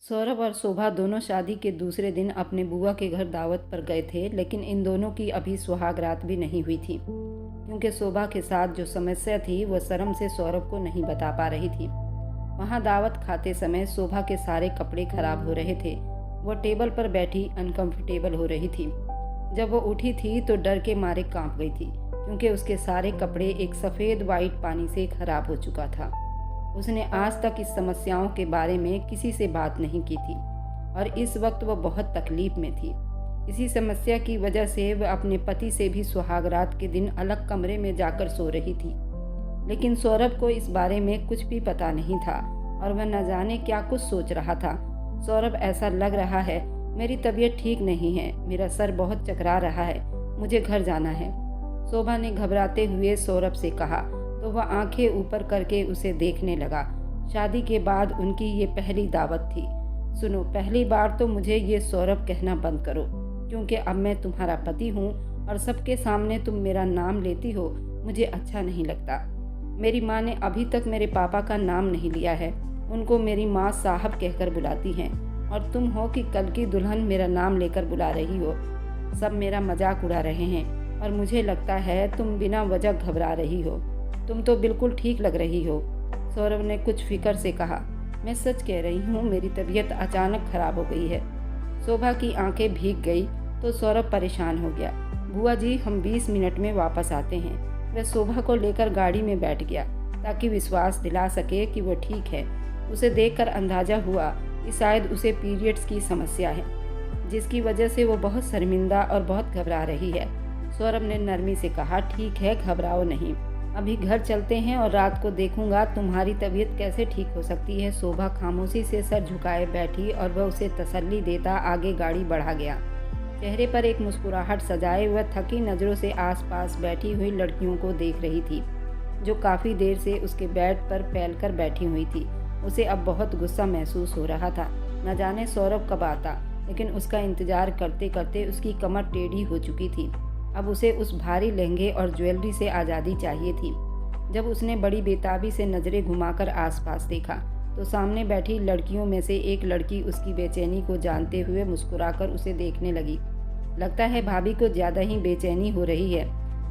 सौरभ और शोभा दोनों शादी के दूसरे दिन अपने बुआ के घर दावत पर गए थे, लेकिन इन दोनों की अभी सुहाग रात भी नहीं हुई थी, क्योंकि शोभा के साथ जो समस्या थी वह शर्म से सौरभ को नहीं बता पा रही थी। वहाँ दावत खाते समय शोभा के सारे कपड़े खराब हो रहे थे। वह टेबल पर बैठी अनकंफर्टेबल हो रही थी। जब वो उठी थी तो डर के मारे कांप गई थी, क्योंकि उसके सारे कपड़े एक सफ़ेद वाइट पानी से खराब हो चुका था। उसने आज तक इस समस्याओं के बारे में किसी से बात नहीं की थी और इस वक्त वह बहुत तकलीफ में थी। इसी समस्या की वजह से वह अपने पति से भी सुहागरात के दिन अलग कमरे में जाकर सो रही थी, लेकिन सौरभ को इस बारे में कुछ भी पता नहीं था और वह न जाने क्या कुछ सोच रहा था। सौरभ, ऐसा लग रहा है मेरी तबीयत ठीक नहीं है, मेरा सर बहुत चकरा रहा है, मुझे घर जाना है, शोभा ने घबराते हुए सौरभ से कहा तो वह आंखें ऊपर करके उसे देखने लगा। शादी के बाद उनकी ये पहली दावत थी। सुनो, पहली बार तो मुझे ये सौरभ कहना बंद करो, क्योंकि अब मैं तुम्हारा पति हूँ और सबके सामने तुम मेरा नाम लेती हो, मुझे अच्छा नहीं लगता। मेरी माँ ने अभी तक मेरे पापा का नाम नहीं लिया है, उनको मेरी माँ साहब कहकर बुलाती हैं, और तुम हो कि कल की दुल्हन मेरा नाम लेकर बुला रही हो। सब मेरा मजाक उड़ा रहे हैं और मुझे लगता है तुम बिना वजह घबरा रही हो। तुम तो बिल्कुल ठीक लग रही हो। सौरभ ने कुछ फिक्र से कहा। मैं सच कह रही हूँ, मेरी तबीयत अचानक खराब हो गई है। शोभा की आंखें भीग गई तो सौरभ परेशान हो गया। बुआ जी, हम 20 मिनट में वापस आते हैं। वह शोभा को लेकर गाड़ी में बैठ गया ताकि विश्वास दिला सके कि वह ठीक है। उसे देखकर अंदाजा हुआ कि शायद उसे पीरियड्स की समस्या है, जिसकी वजह से वो बहुत शर्मिंदा और बहुत घबरा रही है। सौरभ ने नरमी से कहा, ठीक है, घबराओ नहीं, अभी घर चलते हैं और रात को देखूंगा तुम्हारी तबीयत कैसे ठीक हो सकती है। शोभा खामोशी से सर झुकाए बैठी और वह उसे तसल्ली देता आगे गाड़ी बढ़ा गया। चेहरे पर एक मुस्कुराहट सजाए वह थकी नज़रों से आसपास बैठी हुई लड़कियों को देख रही थी, जो काफ़ी देर से उसके बेड पर फैलकर बैठी हुई थी। उसे अब बहुत गुस्सा महसूस हो रहा था। न जाने सौरभ कब आता, लेकिन उसका इंतजार करते करते उसकी कमर टेढ़ी हो चुकी थी। अब उसे उस भारी लहंगे और ज्वेलरी से आज़ादी चाहिए थी। जब उसने बड़ी बेताबी से नज़रें घुमाकर आसपास देखा तो सामने बैठी लड़कियों में से एक लड़की उसकी बेचैनी को जानते हुए मुस्कुराकर उसे देखने लगी। लगता है भाभी को ज़्यादा ही बेचैनी हो रही है।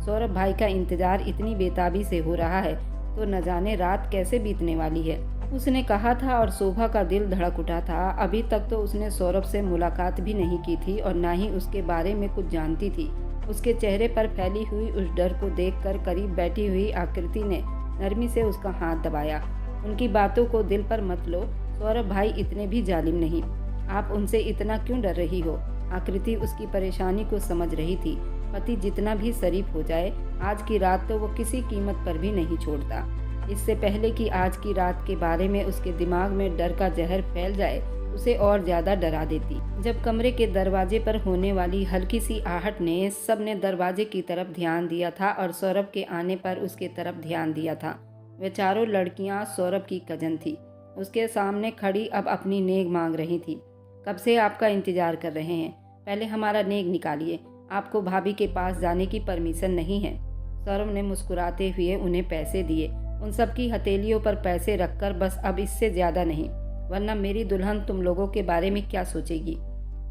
सौरभ भाई का इंतज़ार इतनी बेताबी से हो रहा है तो न जाने रात कैसे बीतने वाली है, उसने कहा था और शोभा का दिल धड़क उठा था। अभी तक तो उसने सौरभ से मुलाकात भी नहीं की थी और ना ही उसके बारे में कुछ जानती थी। उसके चेहरे पर फैली हुई उस डर को देखकर करीब बैठी हुई आकृति ने नरमी से उसका हाथ दबाया। उनकी बातों को दिल पर मत लो, सौरभ भाई इतने भी जालिम नहीं, आप उनसे इतना क्यों डर रही हो। आकृति उसकी परेशानी को समझ रही थी। पति जितना भी शरीफ हो जाए, आज की रात तो वो किसी कीमत पर भी नहीं छोड़ता। इससे पहले कि आज की रात के बारे में उसके दिमाग में डर का जहर फैल जाए, उसे और ज्यादा डरा देती। जब कमरे के दरवाजे पर होने वाली हल्की सी आहट ने सबने दरवाजे की तरफ ध्यान दिया था और सौरभ के आने पर उसके तरफ ध्यान दिया था। वे चारों लड़कियां सौरभ की कजन थी। उसके सामने खड़ी अब अपनी नेग मांग रही थी। कब से आपका इंतजार कर रहे हैं, पहले हमारा नेग निकालिए, आपको भाभी के पास जाने की परमिशन नहीं है। सौरभ ने मुस्कुराते हुए उन्हें पैसे दिए। उन सब की हथेलियों पर पैसे रखकर, बस अब इससे ज्यादा नहीं, वरना मेरी दुल्हन तुम लोगों के बारे में क्या सोचेगी।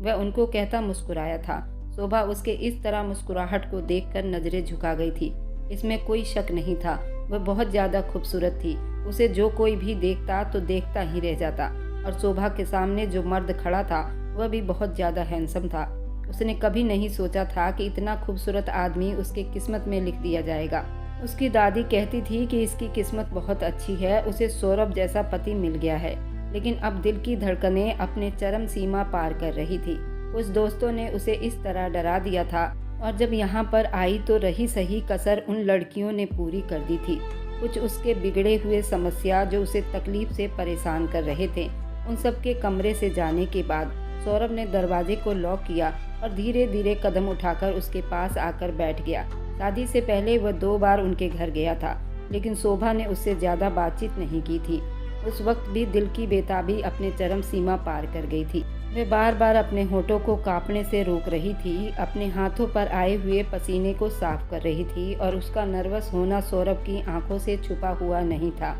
वह उनको कहता मुस्कुराया था। शोभा उसके इस तरह मुस्कुराहट को देखकर नजरें झुका गई थी। इसमें कोई शक नहीं था, वह बहुत ज़्यादा खूबसूरत थी। उसे जो कोई भी देखता तो देखता ही रह जाता। और शोभा के सामने जो मर्द खड़ा था वह भी बहुत ज़्यादा हैंडसम था। उसने कभी नहीं सोचा था कि इतना खूबसूरत आदमी उसके किस्मत में लिख दिया जाएगा। उसकी दादी कहती थी कि इसकी किस्मत बहुत अच्छी है, उसे सौरभ जैसा पति मिल गया है। लेकिन अब दिल की धड़कनें अपने चरम सीमा पार कर रही थी। कुछ दोस्तों ने उसे इस तरह डरा दिया था और जब यहाँ पर आई तो रही सही कसर उन लड़कियों ने पूरी कर दी थी। कुछ उसके बिगड़े हुए समस्या जो उसे तकलीफ से परेशान कर रहे थे, उन सब के कमरे से जाने के बाद सौरभ ने दरवाजे को लॉक किया और धीरे धीरे कदम उठाकर उसके पास आकर बैठ गया। शादी से पहले वह 2 बार उनके घर गया था, लेकिन शोभा ने उससे ज़्यादा बातचीत नहीं की थी। उस वक्त भी दिल की बेताबी अपने चरम सीमा पार कर गई थी। वह बार बार अपने होठों को कांपने से रोक रही थी, अपने हाथों पर आए हुए पसीने को साफ कर रही थी और उसका नर्वस होना सौरभ की आंखों से छुपा हुआ नहीं था।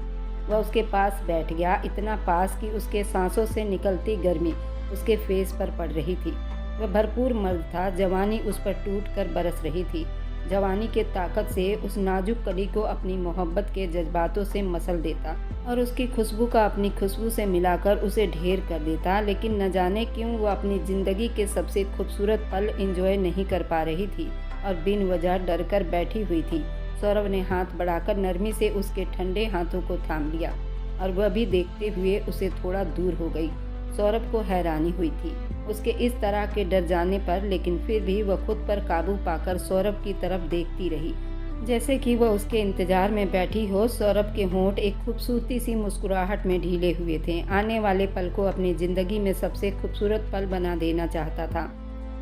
वह उसके पास बैठ गया, इतना पास कि उसके सांसों से निकलती गर्मी उसके फेस पर पड़ रही थी। वह भरपूर मर्द था, जवानी उस पर टूट कर बरस रही थी। जवानी के ताकत से उस नाजुक कली को अपनी मोहब्बत के जज्बातों से मसल देता और उसकी खुशबू का अपनी खुशबू से मिलाकर उसे ढेर कर देता। लेकिन न जाने क्यों वो अपनी ज़िंदगी के सबसे खूबसूरत पल एंजॉय नहीं कर पा रही थी और बिन वजह डर कर बैठी हुई थी। सौरभ ने हाथ बढ़ाकर नरमी से उसके ठंडे हाथों को थाम लिया और वह भी देखते हुए उसे थोड़ा दूर हो गई। सौरभ को हैरानी हुई थी उसके इस तरह के डर जाने पर, लेकिन फिर भी वह खुद पर काबू पाकर सौरभ की तरफ देखती रही, जैसे कि वह उसके इंतजार में बैठी हो। सौरभ के होंठ एक खूबसूरती सी मुस्कुराहट में ढीले हुए थे। आने वाले पल को अपनी ज़िंदगी में सबसे खूबसूरत पल बना देना चाहता था।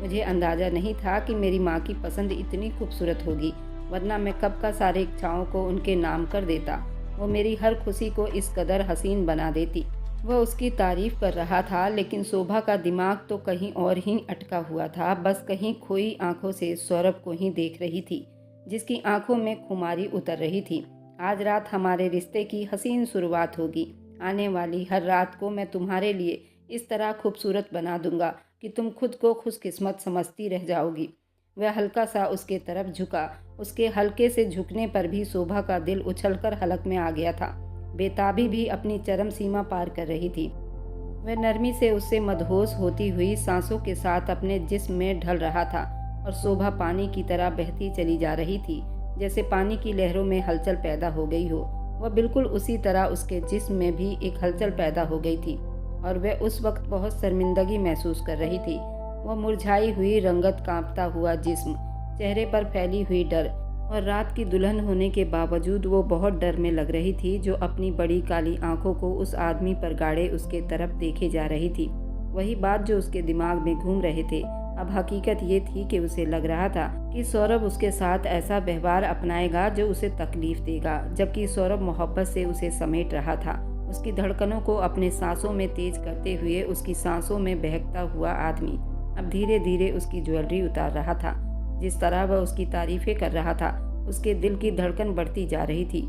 मुझे अंदाज़ा नहीं था कि मेरी माँ की पसंद इतनी खूबसूरत होगी, वरना मैं कब का सारे इच्छाओं को उनके नाम कर देता। वो मेरी हर खुशी को इस कदर हसीन बना देती। वह उसकी तारीफ कर रहा था, लेकिन शोभा का दिमाग तो कहीं और ही अटका हुआ था। बस कहीं खोई आंखों से सौरभ को ही देख रही थी, जिसकी आंखों में खुमारी उतर रही थी। आज रात हमारे रिश्ते की हसीन शुरुआत होगी। आने वाली हर रात को मैं तुम्हारे लिए इस तरह खूबसूरत बना दूंगा कि तुम खुद को खुशकिस्मत समझती रह जाओगी। वह हल्का सा उसके तरफ झुका। उसके हल्के से झुकने पर भी शोभा का दिल उछलकर हलक में आ गया था। बेताबी भी अपनी चरम सीमा पार कर रही थी। वह नरमी से उससे मदहोश होती हुई सांसों के साथ अपने जिस्म में ढल रहा था और शोभा पानी की तरह बहती चली जा रही थी, जैसे पानी की लहरों में हलचल पैदा हो गई हो। वह बिल्कुल उसी तरह उसके जिस्म में भी एक हलचल पैदा हो गई थी और वह उस वक्त बहुत शर्मिंदगी महसूस कर रही थी। वह मुरझाई हुई रंगत, कांपता हुआ जिस्म, चेहरे पर फैली हुई डर और रात की दुल्हन होने के बावजूद वो बहुत डर में लग रही थी, जो अपनी बड़ी काली आंखों को उस आदमी पर गाड़े उसके तरफ देखे जा रही थी। वही बात जो उसके दिमाग में घूम रहे थे। अब हकीकत ये थी कि उसे लग रहा था कि सौरभ उसके साथ ऐसा व्यवहार अपनाएगा जो उसे तकलीफ देगा, जबकि सौरभ मोहब्बत से उसे समेट रहा था, उसकी धड़कनों को अपने सांसों में तेज करते हुए। उसकी सांसों में बहकता हुआ आदमी अब धीरे धीरे उसकी ज्वेलरी उतार रहा था। जिस तरह वह उसकी तारीफें कर रहा था, उसके दिल की धड़कन बढ़ती जा रही थी।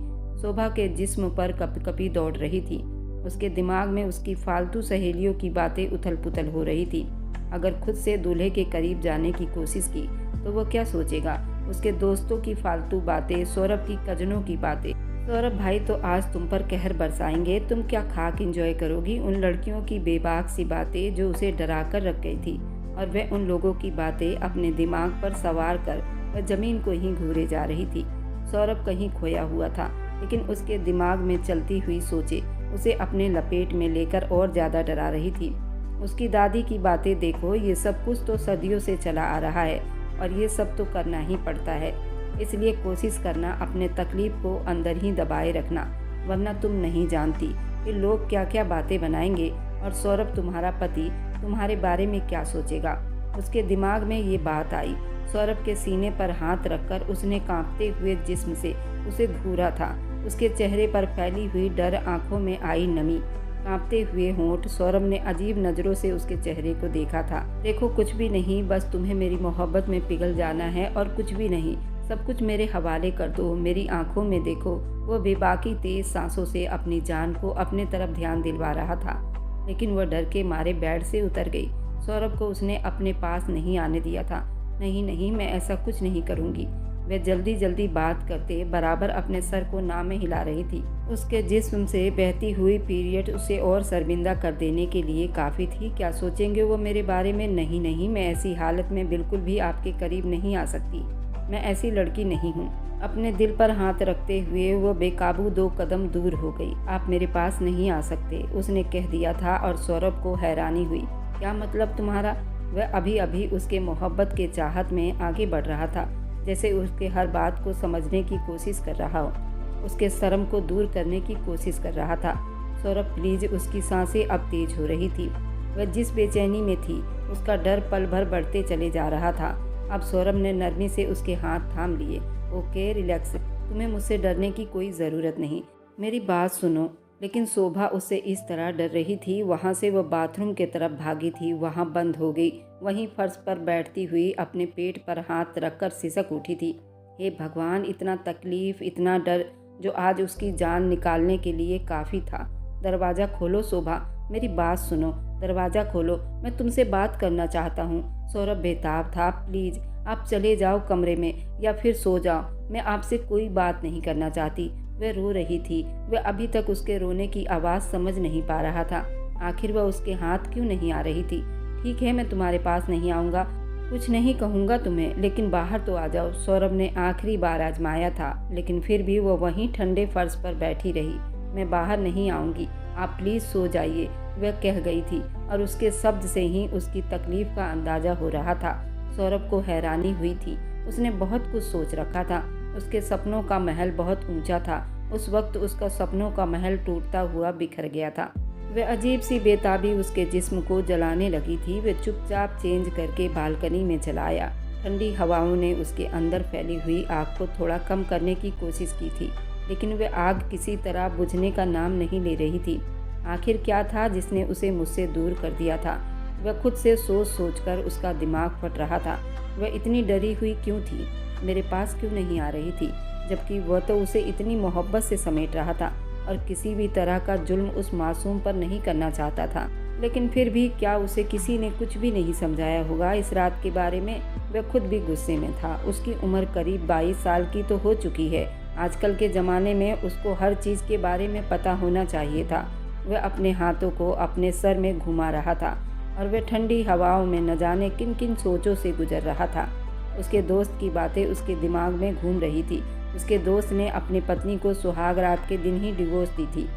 शोभा के जिस्म पर कपकपी दौड़ रही थी। उसके दिमाग में उसकी फालतू सहेलियों की बातें उथल पुथल हो रही थी। अगर खुद से दूल्हे के करीब जाने की कोशिश की तो वह क्या सोचेगा? उसके दोस्तों की फालतू बातें, सौरभ की कजनों की बातें। सौरभ भाई तो आज तुम पर कहर बरसाएंगे, तुम क्या खाक एंजॉय करोगी? उन लड़कियों की बेबाक सी बातें जो उसे डरा कर रख गई थी, और वह उन लोगों की बातें अपने दिमाग पर सवार कर वह जमीन को ही घूरे जा रही थी। सौरभ कहीं खोया हुआ था, लेकिन उसके दिमाग में चलती हुई सोचें उसे अपने लपेट में लेकर और ज़्यादा डरा रही थी। उसकी दादी की बातें देखो, ये सब कुछ तो सदियों से चला आ रहा है और ये सब तो करना ही पड़ता है। इसलिए कोशिश करना अपने तकलीफ को अंदर ही दबाए रखना, वरना तुम नहीं जानती कि लोग क्या क्या बातें बनाएंगे और सौरभ तुम्हारा पति तुम्हारे बारे में क्या सोचेगा। उसके दिमाग में ये बात आई। सौरभ के सीने पर हाथ रखकर उसने कांपते हुए जिस्म से उसे घूरा था। उसके चेहरे पर फैली हुई डर, आंखों में आई नमी, कांपते हुए होंठ। सौरभ ने अजीब नज़रों से उसके चेहरे को देखा था। देखो, कुछ भी नहीं, बस तुम्हें मेरी मोहब्बत में पिघल जाना है और कुछ भी नहीं। सब कुछ मेरे हवाले कर दो, मेरी आंखों में देखो। वो बेबाकी तेज सांसों से अपनी जान को अपने तरफ ध्यान दिलवा रहा था, लेकिन वह डर के मारे बेड से उतर गई। सौरभ को उसने अपने पास नहीं आने दिया था। नहीं नहीं, मैं ऐसा कुछ नहीं करूँगी। वह जल्दी जल्दी बात करते बराबर अपने सर को ना में हिला रही थी। उसके जिस्म से बहती हुई पीरियड उसे और शर्मिंदा कर देने के लिए काफ़ी थी। क्या सोचेंगे वो मेरे बारे में? नहीं नहीं, मैं ऐसी हालत में बिल्कुल भी आपके करीब नहीं आ सकती। मैं ऐसी लड़की नहीं हूँ। अपने दिल पर हाथ रखते हुए वो बेकाबू 2 कदम दूर हो गई। आप मेरे पास नहीं आ सकते, उसने कह दिया था और सौरभ को हैरानी हुई। क्या मतलब तुम्हारा? वह अभी अभी उसके मोहब्बत के चाहत में आगे बढ़ रहा था, जैसे उसके हर बात को समझने की कोशिश कर रहा हो, उसके शर्म को दूर करने की कोशिश कर रहा था। सौरभ प्लीज, उसकी सांसें अब तेज हो रही थी। वह जिस बेचैनी में थी, उसका डर पल भर बढ़ते चले जा रहा था। अब सौरभ ने नरमी से उसके हाथ थाम लिए। ओके, रिलैक्स, तुम्हें मुझसे डरने की कोई ज़रूरत नहीं, मेरी बात सुनो। लेकिन शोभा उससे इस तरह डर रही थी। वहाँ से वह बाथरूम की तरफ भागी थी, वहाँ बंद हो गई। वहीं फर्श पर बैठती हुई अपने पेट पर हाथ रखकर सिसक उठी थी। हे भगवान, इतना तकलीफ, इतना डर जो आज उसकी जान निकालने के लिए काफ़ी था। दरवाज़ा खोलो शोभा, मेरी बात सुनो, दरवाज़ा खोलो, मैं तुमसे बात करना चाहता हूँ। सौरभ बेताब था। प्लीज़ आप चले जाओ कमरे में या फिर सो जाओ, मैं आपसे कोई बात नहीं करना चाहती। वह रो रही थी। वह अभी तक उसके रोने की आवाज़ समझ नहीं पा रहा था। आखिर वह उसके हाथ क्यों नहीं आ रही थी। ठीक है, मैं तुम्हारे पास नहीं आऊँगा, कुछ नहीं कहूँगा तुम्हें, लेकिन बाहर तो आ जाओ। सौरभ ने आखिरी बार आजमाया था, लेकिन फिर भी वह वहीं ठंडे फर्श पर बैठी रही। मैं बाहर नहीं आऊँगी, आप प्लीज़ सो जाइए, वह कह गई थी, और उसके शब्द से ही उसकी तकलीफ का अंदाज़ा हो रहा था। सौरभ को हैरानी हुई थी। उसने बहुत कुछ सोच रखा था। उसके सपनों का महल बहुत ऊंचा था। उस वक्त उसका सपनों का महल टूटता हुआ बिखर गया था। वह अजीब सी बेताबी उसके जिस्म को जलाने लगी थी। वह चुपचाप चेंज करके बालकनी में चला आया। ठंडी हवाओं ने उसके अंदर फैली हुई आग को थोड़ा कम करने की कोशिश की थी, लेकिन वह आग किसी तरह बुझने का नाम नहीं ले रही थी। आखिर क्या था जिसने उसे मुझसे दूर कर दिया था। वह खुद से सोच सोचकर उसका दिमाग फट रहा था। वह इतनी डरी हुई क्यों थी, मेरे पास क्यों नहीं आ रही थी, जबकि वह तो उसे इतनी मोहब्बत से समेट रहा था और किसी भी तरह का जुल्म उस मासूम पर नहीं करना चाहता था। लेकिन फिर भी क्या उसे किसी ने कुछ भी नहीं समझाया होगा इस रात के बारे में। वह खुद भी गुस्से में था। उसकी उम्र करीब 22 साल की तो हो चुकी है। आजकल के ज़माने में उसको हर चीज़ के बारे में पता होना चाहिए था। वह अपने हाथों को अपने सर में घुमा रहा था और वह ठंडी हवाओं में न जाने किन किन सोचों से गुजर रहा था। उसके दोस्त की बातें उसके दिमाग में घूम रही थी। उसके दोस्त ने अपनी पत्नी को सुहाग रात के दिन ही डिवोर्स दी थी,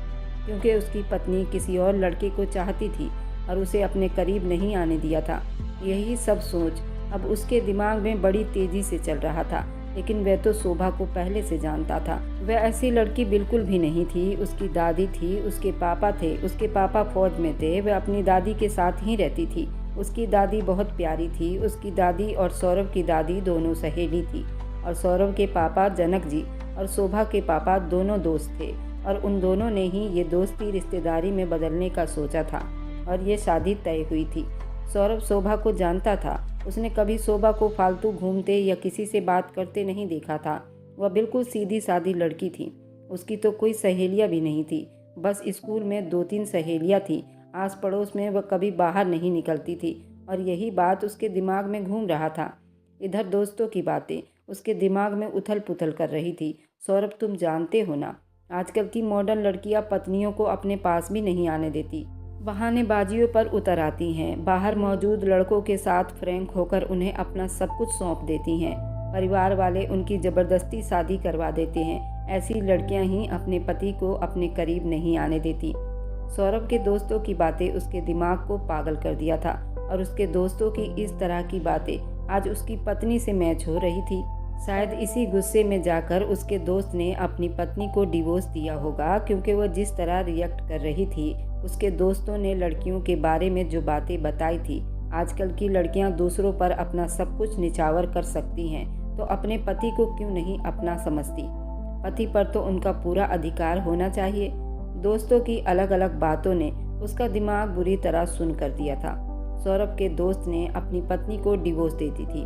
क्योंकि उसकी पत्नी किसी और लड़के को चाहती थी और उसे अपने करीब नहीं आने दिया था। यही सब सोच अब उसके दिमाग में बड़ी तेज़ी से चल रहा था। लेकिन वह तो शोभा को पहले से जानता था। वह ऐसी लड़की बिल्कुल भी नहीं थी। उसकी दादी थी, उसके पापा थे, उसके पापा फौज में थे। वह अपनी दादी के साथ ही रहती थी। उसकी दादी बहुत प्यारी थी। उसकी दादी और सौरभ की दादी दोनों सहेली थी, और सौरभ के पापा जनक जी और शोभा के पापा दोनों दोस्त थे, और उन दोनों ने ही ये दोस्ती रिश्तेदारी में बदलने का सोचा था और ये शादी तय हुई थी। सौरभ शोभा को जानता था। उसने कभी शोभा को फालतू घूमते या किसी से बात करते नहीं देखा था। वह बिल्कुल सीधी सादी लड़की थी। उसकी तो कोई सहेलियाँ भी नहीं थी। बस स्कूल में 2-3 सहेलियाँ थीं। आस पड़ोस में वह कभी बाहर नहीं निकलती थी, और यही बात उसके दिमाग में घूम रहा था। इधर दोस्तों की बातें उसके दिमाग में उथल पुथल कर रही थी। सौरभ, तुम जानते हो ना, आजकल की मॉडर्न लड़कियां पत्नियों को अपने पास भी नहीं आने देती। बहानेबाजियों पर उतर आती हैं। बाहर मौजूद लड़कों के साथ फ्रैंक होकर उन्हें अपना सब कुछ सौंप देती हैं। परिवार वाले उनकी ज़बरदस्ती शादी करवा देते हैं। ऐसी लड़कियां ही अपने पति को अपने करीब नहीं आने देती। सौरभ के दोस्तों की बातें उसके दिमाग को पागल कर दिया था, और उसके दोस्तों की इस तरह की बातें आज उसकी पत्नी से मैच हो रही थी। शायद इसी गुस्से में जाकर उसके दोस्त ने अपनी पत्नी को डिवोर्स दिया होगा, क्योंकि वह जिस तरह रिएक्ट कर रही थी। उसके दोस्तों ने लड़कियों के बारे में जो बातें बताई थी, आजकल की लड़कियां दूसरों पर अपना सब कुछ निछावर कर सकती हैं, तो अपने पति को क्यों नहीं अपना समझती। पति पर तो उनका पूरा अधिकार होना चाहिए। दोस्तों की अलग अलग बातों ने उसका दिमाग बुरी तरह सुन कर दिया था। सौरभ के दोस्त ने अपनी पत्नी को डिवोर्स दे दी थी,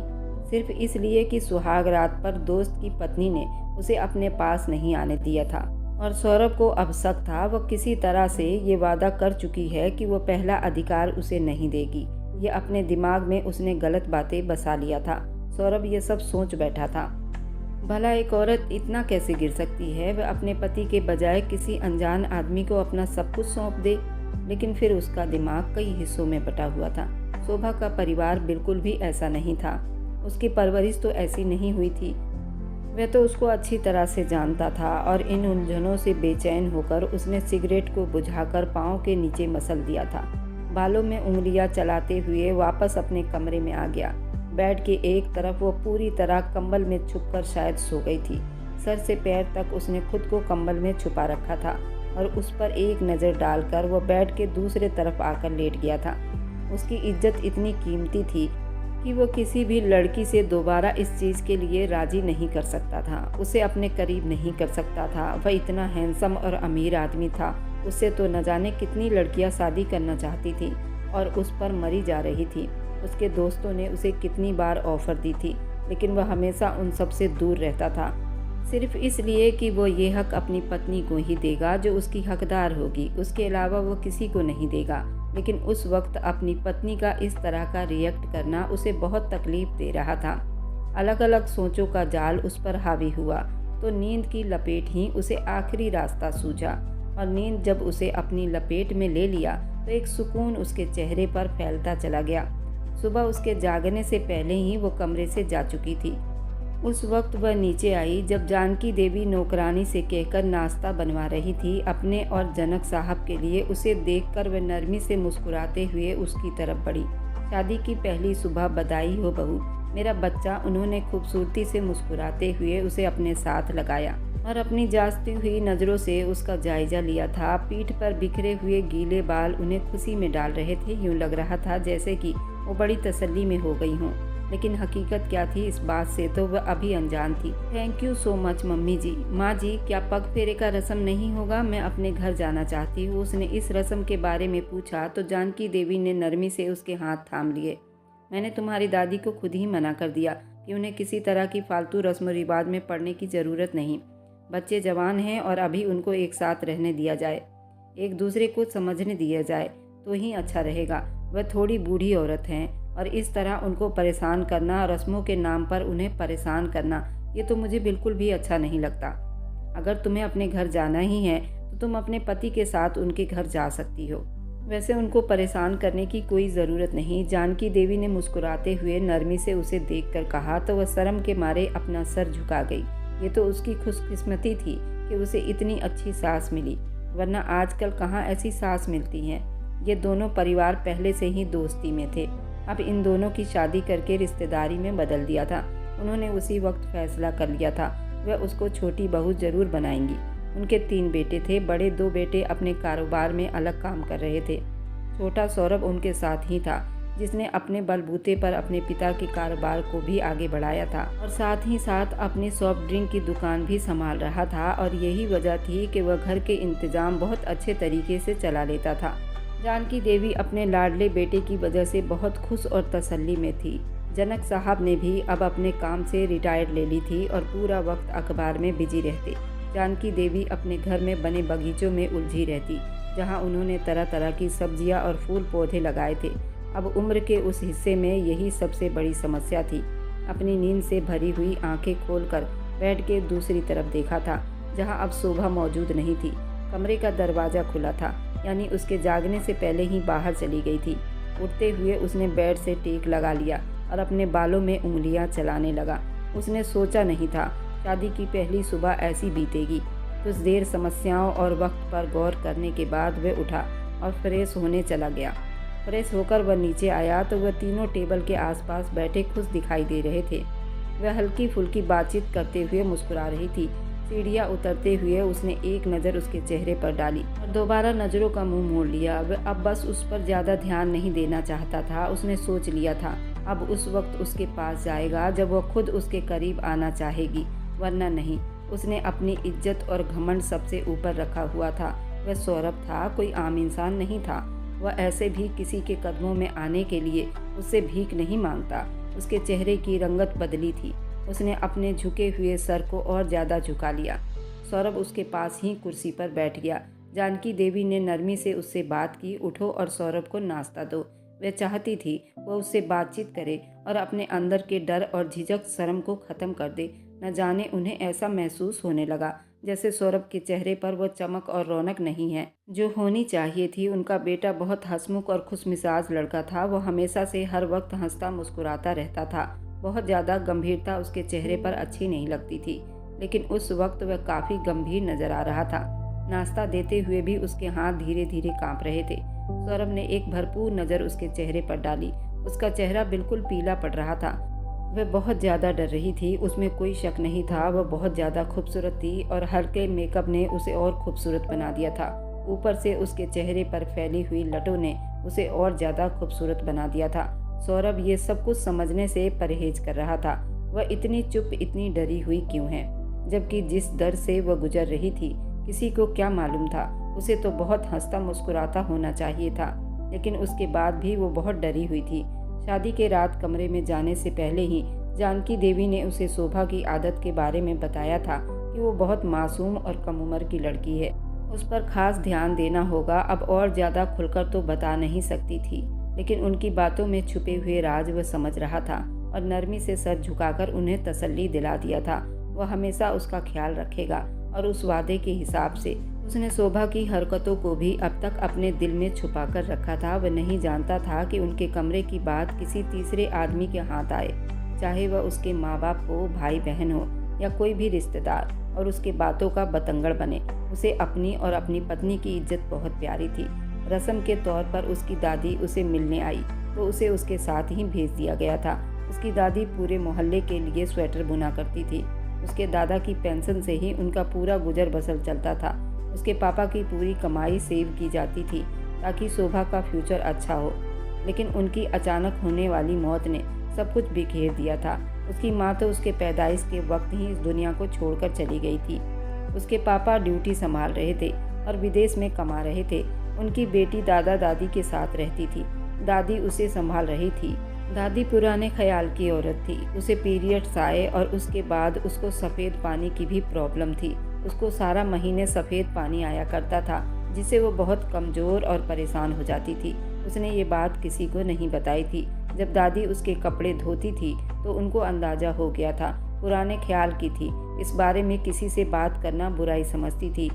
सिर्फ इसलिए कि सुहाग रात पर दोस्त की पत्नी ने उसे अपने पास नहीं आने दिया था। और सौरभ को अब शक था, वह किसी तरह से ये वादा कर चुकी है कि वह पहला अधिकार उसे नहीं देगी। ये अपने दिमाग में उसने गलत बातें बसा लिया था। सौरभ ये सब सोच बैठा था। भला एक औरत इतना कैसे गिर सकती है। वह अपने पति के बजाय किसी अनजान आदमी को अपना सब कुछ सौंप दे। लेकिन फिर उसका दिमाग कई हिस्सों में बटा हुआ था। शोभा का परिवार बिल्कुल भी ऐसा नहीं था। उसकी परवरिश तो ऐसी नहीं हुई थी। वह तो उसको अच्छी तरह से जानता था, और इन उलझनों से बेचैन होकर उसने सिगरेट को बुझाकर पाँव के नीचे मसल दिया था। बालों में उंगलियां चलाते हुए वापस अपने कमरे में आ गया। बेड के एक तरफ वो पूरी तरह कंबल में छुपकर शायद सो गई थी। सर से पैर तक उसने खुद को कंबल में छुपा रखा था, और उस पर एक नज़र डालकर वह बेड के दूसरे तरफ आकर लेट गया था। उसकी इज्जत इतनी कीमती थी कि वो किसी भी लड़की से दोबारा इस चीज़ के लिए राजी नहीं कर सकता था, उसे अपने करीब नहीं कर सकता था। वह इतना हैंडसम और अमीर आदमी था। उससे तो न जाने कितनी लड़कियां शादी करना चाहती थी और उस पर मरी जा रही थी। उसके दोस्तों ने उसे कितनी बार ऑफ़र दी थी, लेकिन वह हमेशा उन सब से दूर रहता था। सिर्फ इसलिए कि वो ये हक अपनी पत्नी को ही देगा जो उसकी हकदार होगी, उसके अलावा वो किसी को नहीं देगा। लेकिन उस वक्त अपनी पत्नी का इस तरह का रिएक्ट करना उसे बहुत तकलीफ दे रहा था। अलग अलग सोचों का जाल उस पर हावी हुआ तो नींद की लपेट ही उसे आखिरी रास्ता सूझा, और नींद जब उसे अपनी लपेट में ले लिया तो एक सुकून उसके चेहरे पर फैलता चला गया। सुबह उसके जागने से पहले ही वो कमरे से जा चुकी थी। उस वक्त वह नीचे आई जब जानकी देवी नौकरानी से कहकर नाश्ता बनवा रही थी अपने और जनक साहब के लिए। उसे देखकर वह नरमी से मुस्कुराते हुए उसकी तरफ बढ़ी। शादी की पहली सुबह, बधाई हो बहू, मेरा बच्चा। उन्होंने खूबसूरती से मुस्कुराते हुए उसे अपने साथ लगाया और अपनी जांचती हुई नज़रों से उसका जायजा लिया था। पीठ पर बिखरे हुए गीले बाल उन्हें खुशी में डाल रहे थे। यूँ लग रहा था जैसे कि वो बड़ी तसल्ली में हो गई हों, लेकिन हकीकत क्या थी इस बात से तो वह अभी अनजान थी। Thank you so much mummy ji. माँ जी, क्या पग फेरे का रस्म नहीं होगा? मैं अपने घर जाना चाहती हूँ। उसने इस रस्म के बारे में पूछा तो जानकी देवी ने नरमी से उसके हाथ थाम लिए। मैंने तुम्हारी दादी को खुद ही मना कर दिया कि उन्हें किसी तरह की फालतू रस्म रिवाज में पड़ने की ज़रूरत नहीं। बच्चे जवान हैं और अभी उनको एक साथ रहने दिया जाए, एक दूसरे को समझने दिया जाए तो ही अच्छा रहेगा। वह थोड़ी बूढ़ी औरत हैं और इस तरह उनको परेशान करना, रस्मों के नाम पर उन्हें परेशान करना, ये तो मुझे बिल्कुल भी अच्छा नहीं लगता। अगर तुम्हें अपने घर जाना ही है तो तुम अपने पति के साथ उनके घर जा सकती हो। वैसे उनको परेशान करने की कोई ज़रूरत नहीं। जानकी देवी ने मुस्कुराते हुए नरमी से उसे देखकर कहा तो वह शर्म के मारे अपना सर झुका गई। ये तो उसकी खुशकिस्मती थी कि उसे इतनी अच्छी सास मिली, वरना आजकल कहाँ ऐसी सास मिलती हैं। ये दोनों परिवार पहले से ही दोस्ती में थे, अब इन दोनों की शादी करके रिश्तेदारी में बदल दिया था। उन्होंने उसी वक्त फैसला कर लिया था वह उसको छोटी बहू जरूर बनाएंगी। उनके 3 बेटे थे। बड़े 2 बेटे अपने कारोबार में अलग काम कर रहे थे। छोटा सौरभ उनके साथ ही था, जिसने अपने बलबूते पर अपने पिता के कारोबार को भी आगे बढ़ाया था और साथ ही साथ अपनी सॉफ्ट ड्रिंक की दुकान भी संभाल रहा था। और यही वजह थी कि वह घर के इंतजाम बहुत अच्छे तरीके से चला लेता था। जानकी देवी अपने लाडले बेटे की वजह से बहुत खुश और तसल्ली में थी। जनक साहब ने भी अब अपने काम से रिटायर्ड ले ली थी और पूरा वक्त अखबार में बिजी रहते। जानकी देवी अपने घर में बने बगीचों में उलझी रहती, जहां उन्होंने तरह तरह की सब्जियां और फूल पौधे लगाए थे। अब उम्र के उस हिस्से में यही सबसे बड़ी समस्या थी। अपनी नींद से भरी हुई आंखें खोलकर बेड के दूसरी तरफ देखा था, जहां अब शोभा मौजूद नहीं थी। कमरे का दरवाज़ा खुला था, यानी उसके जागने से पहले ही बाहर चली गई थी। उठते हुए उसने बेड से टेक लगा लिया और अपने बालों में उंगलियां चलाने लगा। उसने सोचा नहीं था शादी की पहली सुबह ऐसी बीतेगी। कुछ देर समस्याओं और वक्त पर गौर करने के बाद वह उठा और फ्रेश होने चला गया। फ्रेश होकर वह नीचे आया तो वह तीनों टेबल के आसपास बैठे खुश दिखाई दे रहे थे। वह हल्की फुल्की बातचीत करते हुए मुस्कुरा रही थी। सीढ़ियाँ उतरते हुए उसने एक नज़र उसके चेहरे पर डाली और दोबारा नज़रों का मुंह मोड़ लिया। वह अब बस उस पर ज़्यादा ध्यान नहीं देना चाहता था। उसने सोच लिया था अब उस वक्त उसके पास जाएगा जब वह खुद उसके करीब आना चाहेगी, वरना नहीं। उसने अपनी इज्जत और घमंड सबसे ऊपर रखा हुआ था। वह सौरभ था, कोई आम इंसान नहीं था। वह ऐसे भी किसी के कदमों में आने के लिए उससे भीख नहीं मांगता। उसके चेहरे की रंगत बदली थी। उसने अपने झुके हुए सर को और ज़्यादा झुका लिया। सौरभ उसके पास ही कुर्सी पर बैठ गया। जानकी देवी ने नरमी से उससे बात की, उठो और सौरभ को नाश्ता दो। वह चाहती थी वह उससे बातचीत करे और अपने अंदर के डर और झिझक शर्म को ख़त्म कर दे। न जाने उन्हें ऐसा महसूस होने लगा जैसे सौरभ के चेहरे पर वो चमक और रौनक नहीं है जो होनी चाहिए थी। उनका बेटा बहुत हंसमुख और खुशमिजाज लड़का था। वो हमेशा से हर वक्त हंसता मुस्कुराता रहता था। बहुत ज़्यादा गंभीरता उसके चेहरे पर अच्छी नहीं लगती थी, लेकिन उस वक्त वह काफ़ी गंभीर नजर आ रहा था। नाश्ता देते हुए भी उसके हाथ धीरे धीरे कांप रहे थे। सौरभ ने एक भरपूर नज़र उसके चेहरे पर डाली। उसका चेहरा बिल्कुल पीला पड़ रहा था। वह बहुत ज़्यादा डर रही थी, उसमें कोई शक नहीं था। वह बहुत ज़्यादा खूबसूरत थी और हल्के मेकअप ने उसे और खूबसूरत बना दिया था। ऊपर से उसके चेहरे पर फैली हुई लटों ने उसे और ज़्यादा खूबसूरत बना दिया था। सौरभ ये सब कुछ समझने से परहेज कर रहा था। वह इतनी चुप, इतनी डरी हुई क्यों है, जबकि जिस डर से वह गुजर रही थी किसी को क्या मालूम था। उसे तो बहुत हंसता मुस्कुराता होना चाहिए था, लेकिन उसके बाद भी वो बहुत डरी हुई थी। शादी के रात कमरे में जाने से पहले ही जानकी देवी ने उसे शोभा की आदत के बारे में बताया था कि वो बहुत मासूम और कम उम्र की लड़की है, उस पर खास ध्यान देना होगा। अब और ज़्यादा खुलकर तो बता नहीं सकती थी, लेकिन उनकी बातों में छुपे हुए राज वह समझ रहा था और नरमी से सर झुकाकर उन्हें तसल्ली दिला दिया था। वह हमेशा उसका ख्याल रखेगा और उस वादे के हिसाब से उसने शोभा की हरकतों को भी अब तक अपने दिल में छुपा कर रखा था। वह नहीं जानता था कि उनके कमरे की बात किसी तीसरे आदमी के हाथ आए, चाहे वह उसके माँ बाप हो, भाई बहन हो या कोई भी रिश्तेदार, और उसके बातों का बतंगड़ बने। उसे अपनी और अपनी पत्नी की इज्जत बहुत प्यारी थी। रस्म के तौर पर उसकी दादी उसे मिलने आई तो उसे उसके साथ ही भेज दिया गया था। उसकी दादी पूरे मोहल्ले के लिए स्वेटर बुना करती थी। उसके दादा की पेंशन से ही उनका पूरा गुजर बसर चलता था। उसके पापा की पूरी कमाई सेव की जाती थी ताकि शोभा का फ्यूचर अच्छा हो, लेकिन उनकी अचानक होने वाली मौत ने सब कुछ बिखेर दिया था। उसकी माँ तो उसके पैदाइश के वक्त ही इस दुनिया को छोड़कर चली गई थी। उसके पापा ड्यूटी संभाल रहे थे और विदेश में कमा रहे थे। उनकी बेटी दादा दादी के साथ रहती थी। दादी उसे संभाल रही थी। दादी पुराने ख्याल की औरत थी। उसे पीरियड्स आए और उसके बाद उसको सफ़ेद पानी की भी प्रॉब्लम थी। उसको सारा महीने सफ़ेद पानी आया करता था, जिससे वो बहुत कमज़ोर और परेशान हो जाती थी। उसने ये बात किसी को नहीं बताई थी। जब दादी उसके कपड़े धोती थी तो उनको अंदाज़ा हो गया था पुराने ख्याल की थी। इस बारे में किसी से बात करना बुराई समझती थी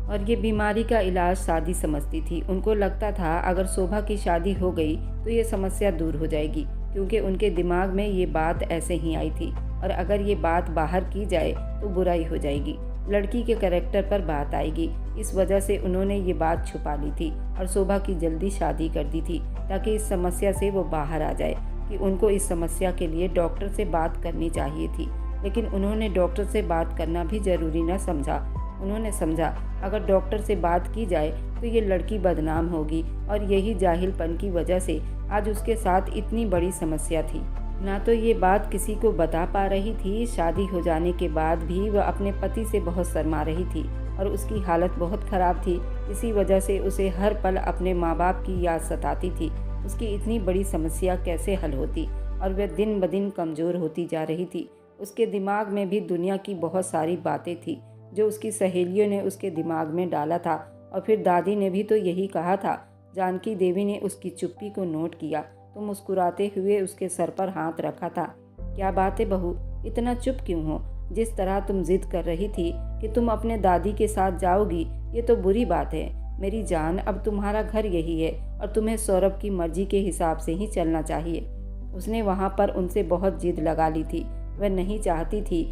और ये बीमारी का इलाज शादी समझती थी। उनको लगता था अगर शोभा की शादी हो गई तो ये समस्या दूर हो जाएगी, क्योंकि उनके दिमाग में ये बात ऐसे ही आई थी, और अगर ये बात बाहर की जाए तो बुराई हो जाएगी, लड़की के कैरेक्टर पर बात आएगी। इस वजह से उन्होंने ये बात छुपा ली थी और शोभा की जल्दी शादी कर दी थी ताकि इस समस्या से वो बाहर आ जाए। कि उनको इस समस्या के लिए डॉक्टर से बात करनी चाहिए थी, लेकिन उन्होंने डॉक्टर से बात करना भी ज़रूरी न समझा। उन्होंने समझा अगर डॉक्टर से बात की जाए तो ये लड़की बदनाम होगी, और यही जाहिलपन की वजह से आज उसके साथ इतनी बड़ी समस्या थी। ना तो ये बात किसी को बता पा रही थी। शादी हो जाने के बाद भी वह अपने पति से बहुत शर्मा रही थी और उसकी हालत बहुत ख़राब थी। इसी वजह से उसे हर पल अपने माँ बाप की याद सताती थी। उसकी इतनी बड़ी समस्या कैसे हल होती, और वह दिन ब दिन कमज़ोर होती जा रही थी। उसके दिमाग में भी दुनिया की बहुत सारी बातें थी जो उसकी सहेलियों ने उसके दिमाग में डाला था, और फिर दादी ने भी तो यही कहा था। जानकी देवी ने उसकी चुप्पी को नोट किया तो मुस्कुराते हुए उसके सर पर हाथ रखा था। क्या बात है बहू, इतना चुप क्यों हो? जिस तरह तुम जिद कर रही थी कि तुम अपने दादी के साथ जाओगी, ये तो बुरी बात है। मेरी जान, अब तुम्हारा घर यही है और तुम्हें सौरभ की मर्जी के हिसाब से ही चलना चाहिए। उसने वहाँ पर उनसे बहुत जिद लगा ली थी। वह नहीं चाहती थी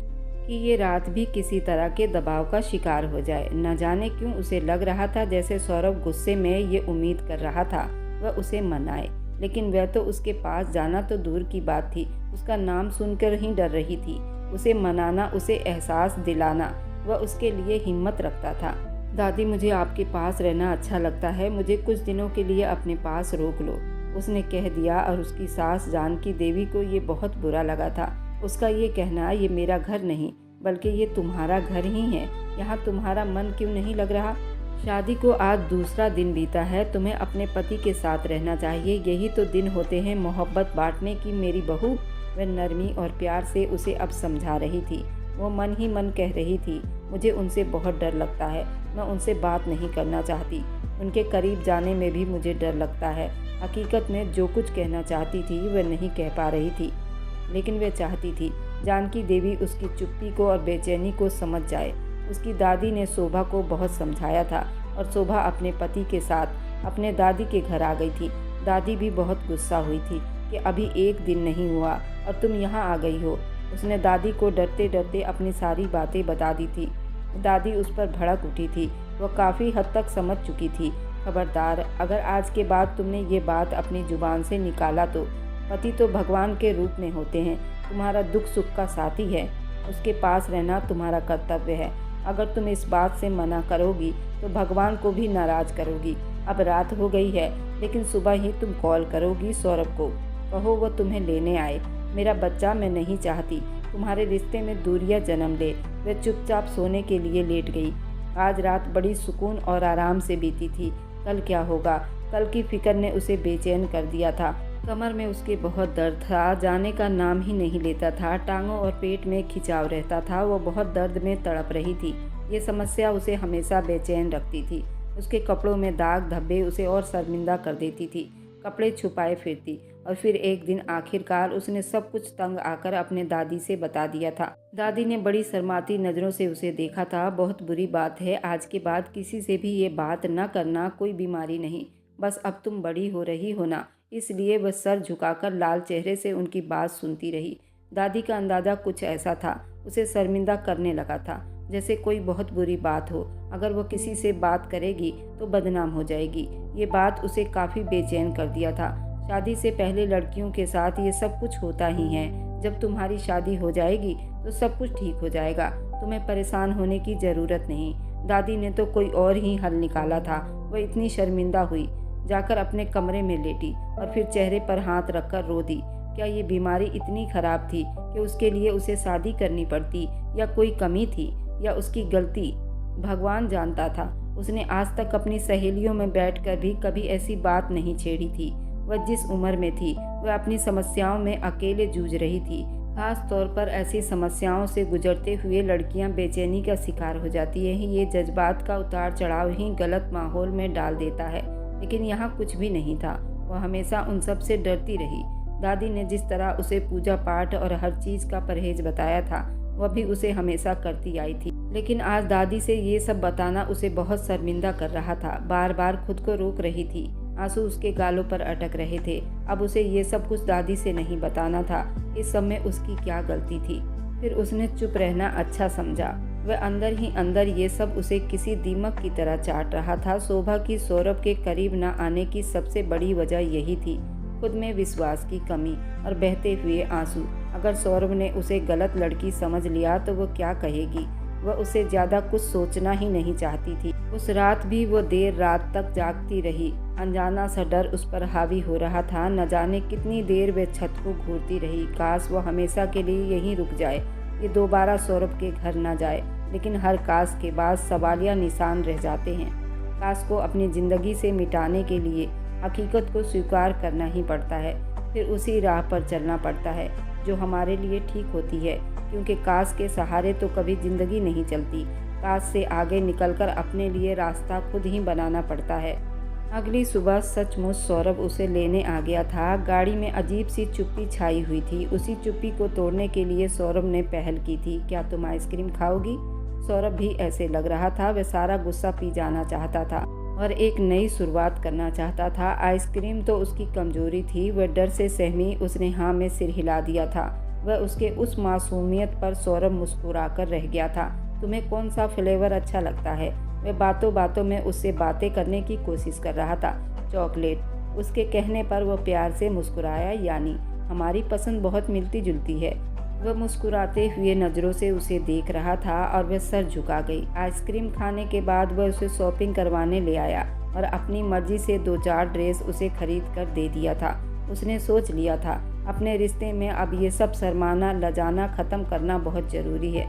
कि ये रात भी किसी तरह के दबाव का शिकार हो जाए। न जाने क्यों उसे लग रहा था जैसे सौरभ गुस्से में ये उम्मीद कर रहा था वह उसे मनाए, लेकिन वह तो उसके पास जाना तो दूर की बात थी, उसका नाम सुनकर ही डर रही थी। उसे मनाना, उसे एहसास दिलाना वह उसके लिए हिम्मत रखता था। दादी, मुझे आपके पास रहना अच्छा लगता है, मुझे कुछ दिनों के लिए अपने पास रोक लो, उसने कह दिया। और उसकी सास जानकी देवी को ये बहुत बुरा लगा था। उसका ये कहना, ये मेरा घर नहीं बल्कि ये तुम्हारा घर ही है, यहाँ तुम्हारा मन क्यों नहीं लग रहा? शादी को आज दूसरा दिन बीता है, तुम्हें अपने पति के साथ रहना चाहिए, यही तो दिन होते हैं मोहब्बत बांटने की मेरी बहू। वह नरमी और प्यार से उसे अब समझा रही थी। वो मन ही मन कह रही थी, मुझे उनसे बहुत डर लगता है, मैं उनसे बात नहीं करना चाहती, उनके करीब जाने में भी मुझे डर लगता है। हकीकत में जो कुछ कहना चाहती थी वह नहीं कह पा रही थी, लेकिन वह चाहती थी जानकी देवी उसकी चुप्पी को और बेचैनी को समझ जाए। उसकी दादी ने शोभा को बहुत समझाया था और शोभा अपने पति के साथ अपने दादी के घर आ गई थी। दादी भी बहुत गुस्सा हुई थी कि अभी एक दिन नहीं हुआ और तुम यहाँ आ गई हो। उसने दादी को डरते डरते अपनी सारी बातें बता दी थी। दादी उस पर भड़क उठी थी। वह काफ़ी हद तक समझ चुकी थी। खबरदार, अगर आज के बाद तुमने ये बात अपनी जुबान से निकाला तो पति तो भगवान के रूप में होते हैं, तुम्हारा दुख सुख का साथी है, उसके पास रहना तुम्हारा कर्तव्य है। अगर तुम इस बात से मना करोगी तो भगवान को भी नाराज़ करोगी। अब रात हो गई है, लेकिन सुबह ही तुम कॉल करोगी सौरभ को, कहो वो तुम्हें लेने आए। मेरा बच्चा मैं नहीं चाहती तुम्हारे रिश्ते में दूरियां जन्म ले। वह चुपचाप सोने के लिए लेट गई। आज रात बड़ी सुकून और आराम से बीती थी। कल क्या होगा, कल की फिक्र ने उसे बेचैन कर दिया था। कमर में उसके बहुत दर्द था, जाने का नाम ही नहीं लेता था। टांगों और पेट में खिंचाव रहता था। वो बहुत दर्द में तड़प रही थी। ये समस्या उसे हमेशा बेचैन रखती थी। उसके कपड़ों में दाग धब्बे उसे और शर्मिंदा कर देती थी। कपड़े छुपाए फिरती। और फिर एक दिन आखिरकार उसने सब कुछ तंग आकर अपने दादी से बता दिया था। दादी ने बड़ी शर्माती नज़रों से उसे देखा था। बहुत बुरी बात है, आज के बाद किसी से भी ये बात न करना। कोई बीमारी नहीं, बस अब तुम बड़ी हो रही हो ना। इसलिए वह सर झुकाकर लाल चेहरे से उनकी बात सुनती रही। दादी का अंदाज़ा कुछ ऐसा था, उसे शर्मिंदा करने लगा था, जैसे कोई बहुत बुरी बात हो। अगर वह किसी से बात करेगी तो बदनाम हो जाएगी। ये बात उसे काफ़ी बेचैन कर दिया था। शादी से पहले लड़कियों के साथ ये सब कुछ होता ही है। जब तुम्हारी शादी हो जाएगी तो सब कुछ ठीक हो जाएगा, तुम्हें परेशान होने की ज़रूरत नहीं। दादी ने तो कोई और ही हल निकाला था। वह इतनी शर्मिंदा हुई, जाकर अपने कमरे में लेटी और फिर चेहरे पर हाथ रखकर रो दी। क्या ये बीमारी इतनी खराब थी कि उसके लिए उसे शादी करनी पड़ती, या कोई कमी थी, या उसकी गलती? भगवान जानता था। उसने आज तक अपनी सहेलियों में बैठकर भी कभी ऐसी बात नहीं छेड़ी थी। वह जिस उम्र में थी वह अपनी समस्याओं में अकेले जूझ रही थी। खास तौर पर ऐसी समस्याओं से गुजरते हुए लड़कियां बेचैनी का शिकार हो जाती हैं। ये जज्बात का उतार चढ़ाव ही गलत माहौल में डाल देता है। लेकिन यहाँ कुछ भी नहीं था। वह हमेशा उन सब से डरती रही। दादी ने जिस तरह उसे पूजा पाठ और हर चीज़ का परहेज बताया था, वह भी उसे हमेशा करती आई थी। लेकिन आज दादी से ये सब बताना उसे बहुत शर्मिंदा कर रहा था। बार बार खुद को रोक रही थी। आंसू उसके गालों पर अटक रहे थे। अब उसे ये सब कुछ दादी से नहीं बताना था। इस सब में उसकी क्या गलती थी? फिर उसने चुप रहना अच्छा समझा। वह अंदर ही अंदर ये सब उसे किसी दीमक की तरह चाट रहा था। शोभा की सौरभ के करीब न आने की सबसे बड़ी वजह यही थी, खुद में विश्वास की कमी और बहते हुए आंसू। अगर सौरभ ने उसे गलत लड़की समझ लिया तो वो क्या कहेगी? वह उसे ज़्यादा कुछ सोचना ही नहीं चाहती थी। उस रात भी वो देर रात तक जागती रही। अनजाना सा डर उस पर हावी हो रहा था। न जाने कितनी देर वह छत को घूरती रही। काश वो हमेशा के लिए यहीं रुक जाए, ये दोबारा सौरभ के घर न जाए। लेकिन हर काश के बाद सवालिया निशान रह जाते हैं। काश को अपनी ज़िंदगी से मिटाने के लिए हकीकत को स्वीकार करना ही पड़ता है। फिर उसी राह पर चलना पड़ता है जो हमारे लिए ठीक होती है, क्योंकि काश के सहारे तो कभी ज़िंदगी नहीं चलती। काश से आगे निकलकर अपने लिए रास्ता खुद ही बनाना पड़ता है। अगली सुबह सचमुच सौरभ उसे लेने आ गया था। गाड़ी में अजीब सी चुप्पी छाई हुई थी। उसी चुप्पी को तोड़ने के लिए सौरभ ने पहल की थी। क्या तुम आइसक्रीम खाओगी? सौरभ भी ऐसे लग रहा था। वह सारा गुस्सा पी जाना चाहता था और एक नई शुरुआत करना चाहता था। आइसक्रीम तो उसकी कमजोरी थी। वह डर से सहमी उसने हाँ में सिर हिला दिया था। वह उसके उस मासूमियत पर सौरभ मुस्कुराकर रह गया था। तुम्हें कौन सा फ्लेवर अच्छा लगता है? वह बातों बातों में उससे बातें करने की कोशिश कर रहा था। चॉकलेट। उसके कहने पर वह प्यार से मुस्कुराया। यानी हमारी पसंद बहुत मिलती जुलती है। वह मुस्कुराते हुए नज़रों से उसे देख रहा था और वह सर झुका गई। आइसक्रीम खाने के बाद वह उसे शॉपिंग करवाने ले आया और अपनी मर्जी से 2-4 ड्रेस उसे खरीद कर दे दिया था। उसने सोच लिया था अपने रिश्ते में अब ये सब शर्माना लजाना ख़त्म करना बहुत ज़रूरी है।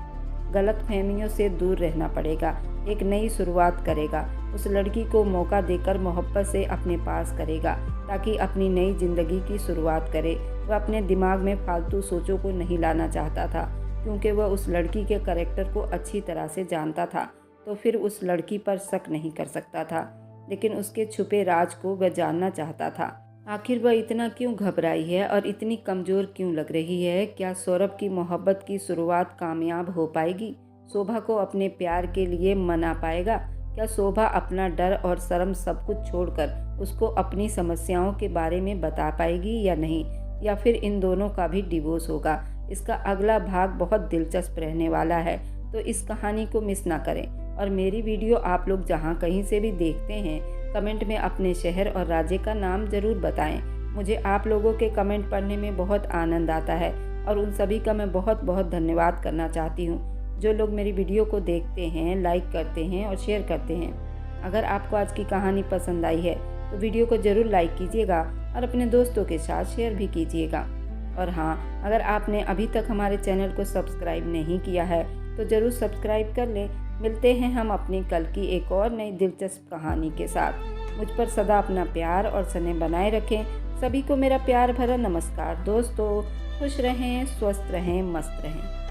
गलतफहमियों से दूर रहना पड़ेगा। एक नई शुरुआत करेगा। उस लड़की को मौका देकर मोहब्बत से अपने पास करेगा ताकि अपनी नई ज़िंदगी की शुरुआत करे। वह अपने दिमाग में फालतू सोचों को नहीं लाना चाहता था, क्योंकि वह उस लड़की के करैक्टर को अच्छी तरह से जानता था, तो फिर उस लड़की पर शक नहीं कर सकता था। लेकिन उसके छुपे राज को वह जानना चाहता था। आखिर वह इतना क्यों घबराई है और इतनी कमज़ोर क्यों लग रही है? क्या सौरभ की मोहब्बत की शुरुआत कामयाब हो पाएगी? शोभा को अपने प्यार के लिए मना पाएगा? क्या शोभा अपना डर और शर्म सब कुछ छोड़कर उसको अपनी समस्याओं के बारे में बता पाएगी या नहीं? या फिर इन दोनों का भी डिवोर्स होगा? इसका अगला भाग बहुत दिलचस्प रहने वाला है, तो इस कहानी को मिस ना करें। और मेरी वीडियो आप लोग जहाँ कहीं से भी देखते हैं, कमेंट में अपने शहर और राज्य का नाम ज़रूर बताएं। मुझे आप लोगों के कमेंट पढ़ने में बहुत आनंद आता है और उन सभी का मैं बहुत बहुत धन्यवाद करना चाहती हूँ जो लोग मेरी वीडियो को देखते हैं, लाइक करते हैं और शेयर करते हैं। अगर आपको आज की कहानी पसंद आई है तो वीडियो को ज़रूर लाइक कीजिएगा और अपने दोस्तों के साथ शेयर भी कीजिएगा। और हाँ, अगर आपने अभी तक हमारे चैनल को सब्सक्राइब नहीं किया है तो ज़रूर सब्सक्राइब कर लें। मिलते हैं हम अपनी कल की एक और नई दिलचस्प कहानी के साथ। मुझ पर सदा अपना प्यार और स्नेह बनाए रखें। सभी को मेरा प्यार भरा नमस्कार। दोस्तों खुश रहें, स्वस्थ रहें, मस्त रहें।